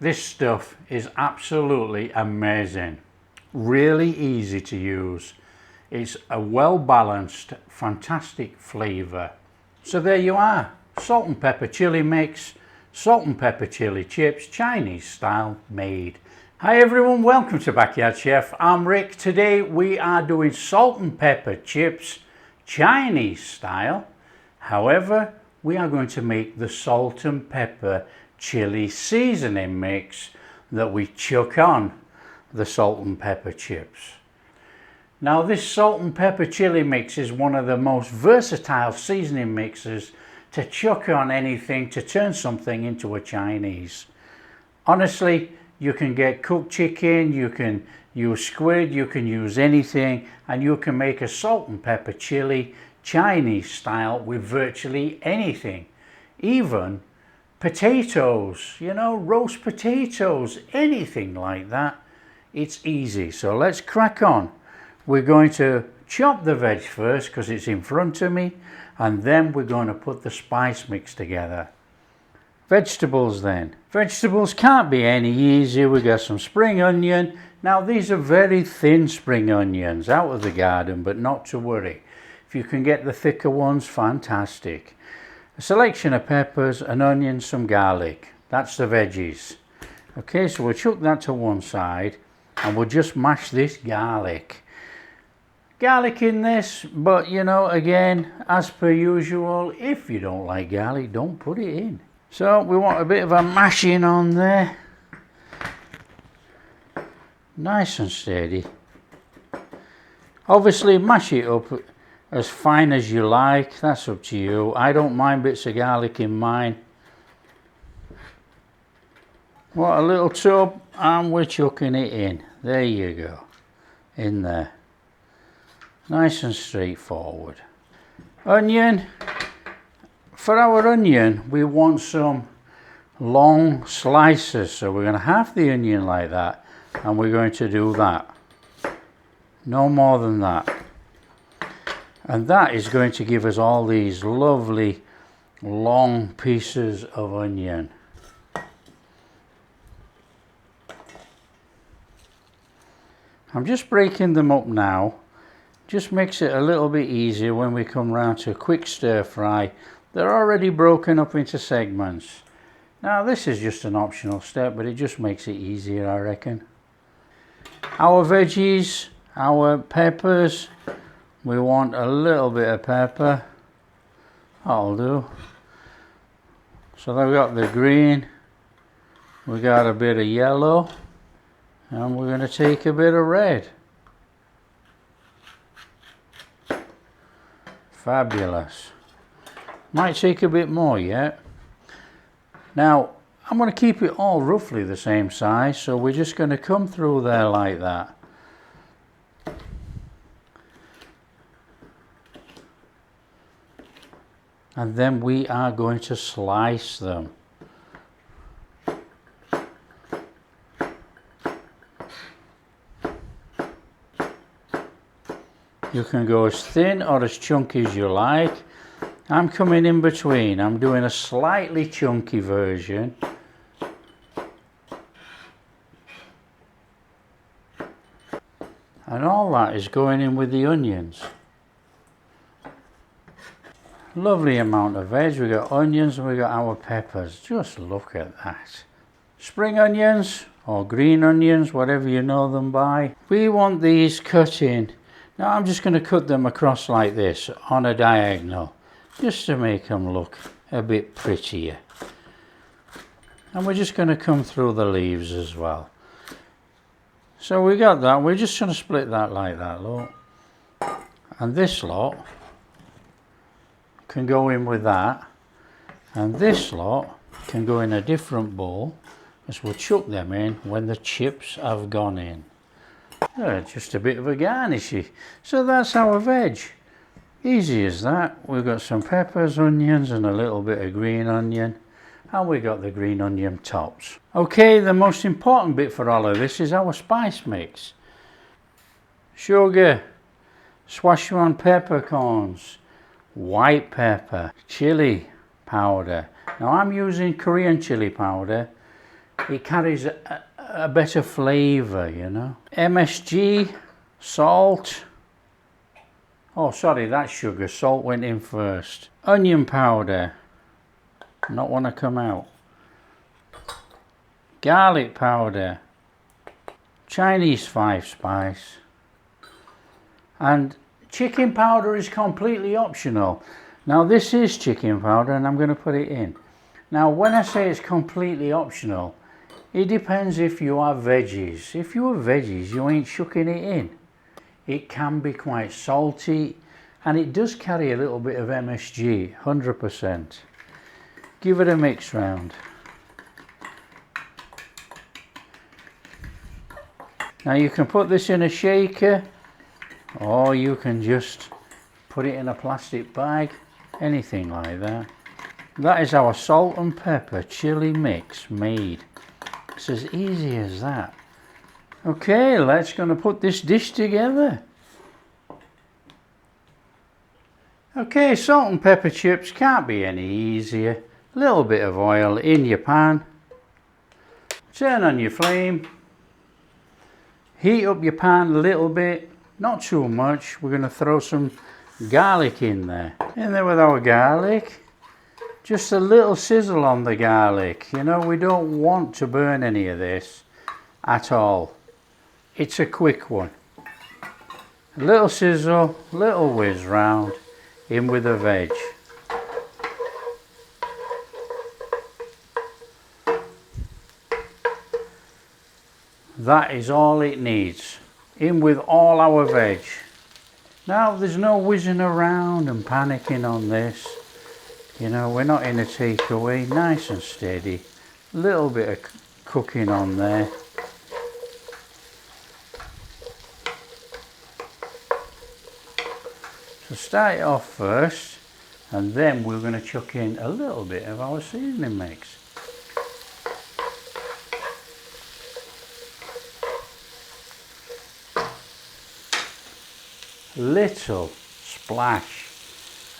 This stuff is absolutely amazing. Really easy to use. It's a well balanced, fantastic flavour. So there you are, salt and pepper chili mix, salt and pepper chili chips, Chinese style made. Hi everyone, welcome to Backyard Chef. I'm Rick. Today we are doing salt and pepper chips, Chinese style. However, we are going to make the salt and pepper chili seasoning mix that we chuck on the salt and pepper chips. Now this salt and pepper chili mix is one of the most versatile seasoning mixes to chuck on anything to turn something into a Chinese. Honestly, you can get cooked chicken, you can use squid, you can use anything, and you can make a salt and pepper chili Chinese style with virtually anything. Even potatoes, you know, roast potatoes, anything like that. It's easy. So let's crack on. We're going to chop the veg first because it's in front of me, and then we're going to put the spice mix together. Vegetables then. Vegetables can't be any easier. We got some spring onion. Now these are very thin spring onions out of the garden, but not to worry. If you can get the thicker ones, fantastic. A selection of peppers, an onion, some garlic. That's the veggies. Okay, so we'll chuck that to one side and we'll just mash this garlic. Garlic in this, but you know, again, as per usual, if you don't like garlic, don't put it in. So we want a bit of a mashing on there. Nice and steady. Obviously mash it up as fine as you like, that's up to you. I don't mind bits of garlic in mine. What a little tub, and we're chucking it in. There you go, in there. Nice and straightforward. Onion. For our onion, we want some long slices, so we're going to half the onion like that, and we're going to do that. No more than that. And that is going to give us all these lovely long pieces of onion. I'm just breaking them up now. Just makes it a little bit easier when we come round to a quick stir fry. They're already broken up into segments. Now this is just an optional step, but it just makes it easier, I reckon. Our veggies, our peppers. We want a little bit of pepper. That'll do. So then we've got the green, we got a bit of yellow, and we're going to take a bit of red. Fabulous. Might take a bit more yet. Now I'm going to keep it all roughly the same size, so we're just going to come through there like that. And then we are going to slice them. You can go as thin or as chunky as you like. I'm coming in between. I'm doing a slightly chunky version. And all that is going in with the onions. Lovely amount of veg. We got onions and we got our peppers. Just look at that. Spring onions or green onions, whatever you know them by. We want these cut in. Now I'm just going to cut them across like this on a diagonal, just to make them look a bit prettier. And we're just going to come through the leaves as well. So we got that. We're just going to split that like that, look. And this lot can go in with that, and this lot can go in a different bowl, as we'll chuck them in when the chips have gone in. Just a bit of a garnishy. So that's our veg. Easy as that. We've got some peppers, onions, and a little bit of green onion, and we got the green onion tops. Okay, the most important bit for all of this is our spice mix. Sugar, Szechuan peppercorns, white pepper, chili powder. Now I'm using Korean chili powder. it carries a better flavour, you know. MSG, salt. Oh, sorry, that's sugar. Salt went in first. Onion powder. Not want to come out. Garlic powder. Chinese 5-spice. And chicken powder is completely optional. Now this is chicken powder and I'm going to put it in. Now when I say it's completely optional, it depends if you have veggies. If you have veggies, you ain't chucking it in. It can be quite salty and it does carry a little bit of MSG, 100%. Give it a mix round. Now you can put this in a shaker or you can just put it in a plastic bag, anything like that. That is our salt and pepper chili mix made. It's as easy as that. Okay, let's gonna put this dish together. Okay, salt and pepper chips can't be any easier. A little bit of oil in your pan. Turn on your flame. Heat up your pan a little bit, not too much. We're going to throw some garlic in there. In there with our garlic. Just a little sizzle on the garlic. You know, we don't want to burn any of this at all. It's a quick one. A little sizzle, little whiz round, in with the veg. That is all it needs. In with all our veg. Now there's no whizzing around and panicking on this. You know, we're not in a takeaway. Nice and steady. A little bit of cooking on there. So start it off first and then we're going to chuck in a little bit of our seasoning mix. Little splash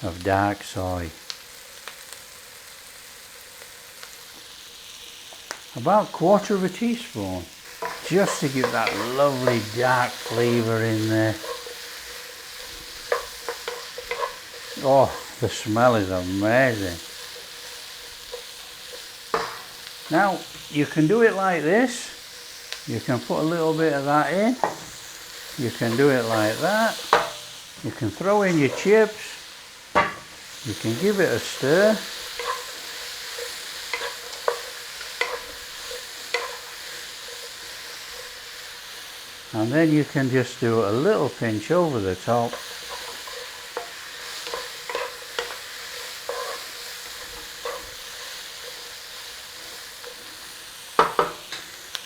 of dark soy. About 1/4 of a teaspoon, just to give that lovely dark flavour in there. Oh, the smell is amazing. Now you can do it like this. You can put a little bit of that in. You can do it like that. You can throw in your chips. You can give it a stir. And then you can just do a little pinch over the top.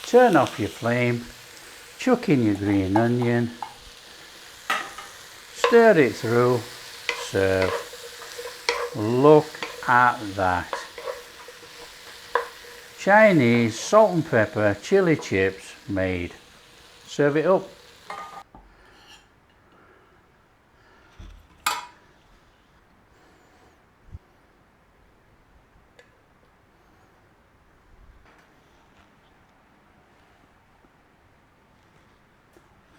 Turn off your flame. Chuck in your green onion. Stir it through. Serve. Look at that. Chinese salt and pepper chili chips made. Serve it up.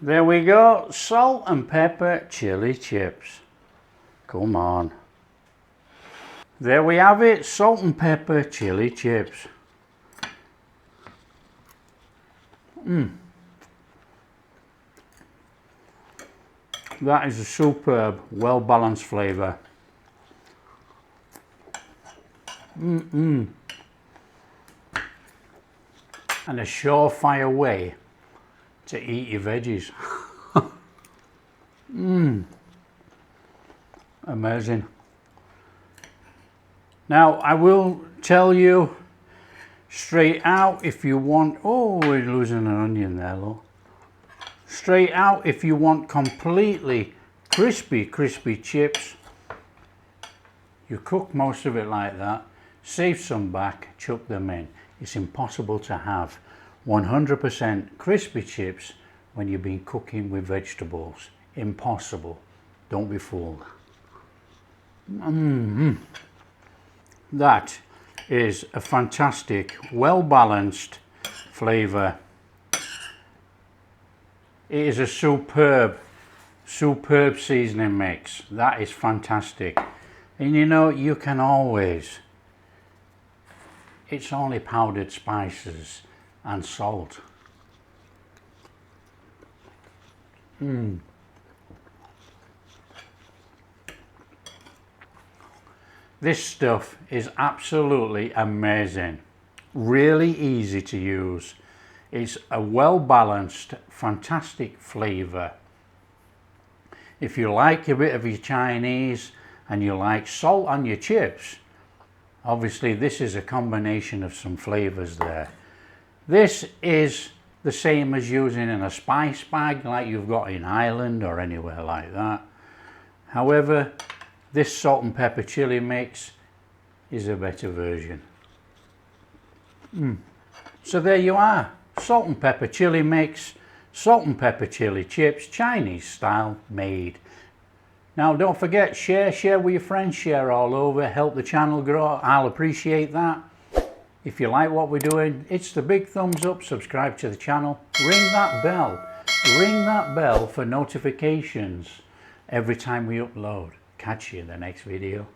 There we go, salt and pepper chili chips. Come on. There we have it, salt and pepper chili chips. That is a superb, well balanced flavour. And a surefire way to eat your veggies. Amazing. Now I will tell you straight out if you want, oh, we're losing an onion there, look. Straight out, if you want completely crispy chips, you cook most of it like that, save some back, chuck them in. It's impossible to have 100% crispy chips when you've been cooking with vegetables. Impossible. Don't be fooled. That is a fantastic, well balanced flavour. It is a superb seasoning mix. That is fantastic. And you know, you can always, it's only powdered spices and salt. This stuff is absolutely amazing. Really easy to use. It's a well balanced, fantastic flavour. If you like a bit of your Chinese and you like salt on your chips, obviously this is a combination of some flavours there. This is the same as using in a spice bag like you've got in Ireland or anywhere like that. However, this salt and pepper chili mix is a better version. So there you are, salt and pepper chili mix, salt and pepper chili chips, Chinese style made. Now don't forget, share with your friends, share all over, help the channel grow. I'll appreciate that. If you like what we're doing, it's the big thumbs up, subscribe to the channel, ring that bell for notifications every time we upload. Catch you in the next video.